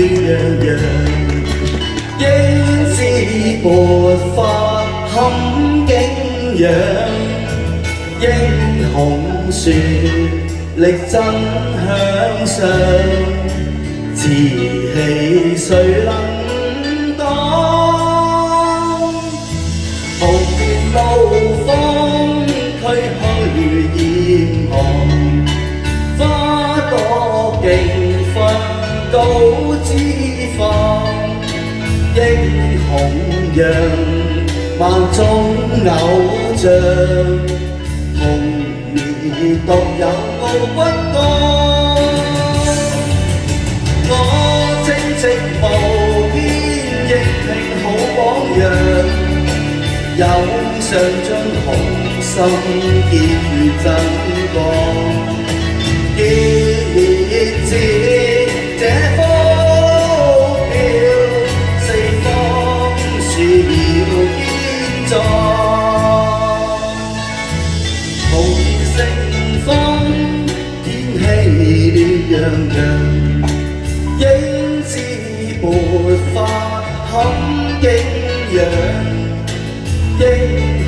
樣樣，英姿勃發堪景仰，英雄樹力爭向上，志氣誰能擋？紅棉怒風驅去嚴寒，花朵競放高枝放，英雄樣萬眾偶像，紅棉獨有傲骨幹。我正直無邊，亦挺好榜樣。有上進雄心，結如真光，結烈節這風飄，四方樹苗堅壯，紅棉盛放，天氣暖洋洋，英姿勃發堪景仰。英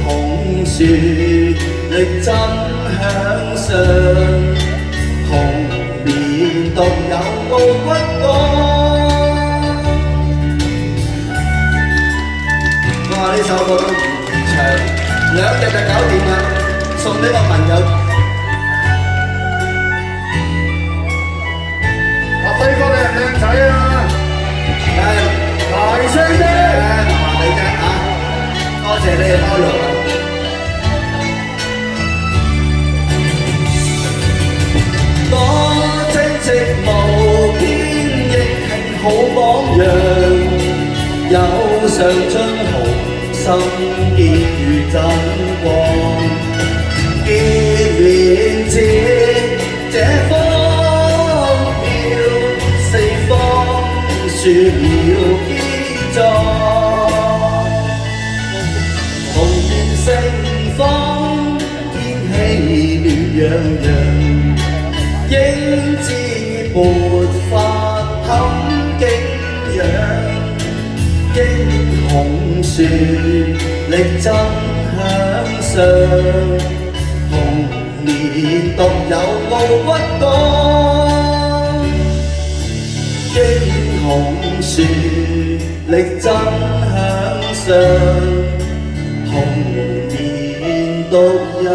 雄樹力爭向上，紅棉獨有傲骨幹。哇！呢首歌都唔長，2日就搞掂啦，送俾個朋友。阿輝哥靚唔靚仔啊？大聲啲！麻麻地啫嚇。多謝你嘅包容啊！我正直無邊，亦挺好榜樣，有上進雄心，結如真光，結連接這風飄，四方樹苗堅壯。盛放，天氣暖洋洋，英姿勃發堪景仰，英雄樹力爭向上，紅棉獨有傲骨幹，英雄樹力爭向上。紅棉獨有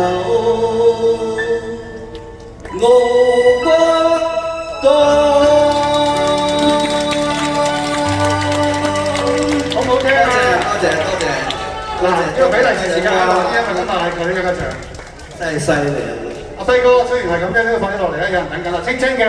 傲骨幹。好唔好聽啊？多謝。嗱，呢個比利時時間啊，因為咁大佢嘅個場，真係犀利啊！阿輝哥雖然係咁樣，都放咗落嚟啦，有人等緊啦，清清嘅。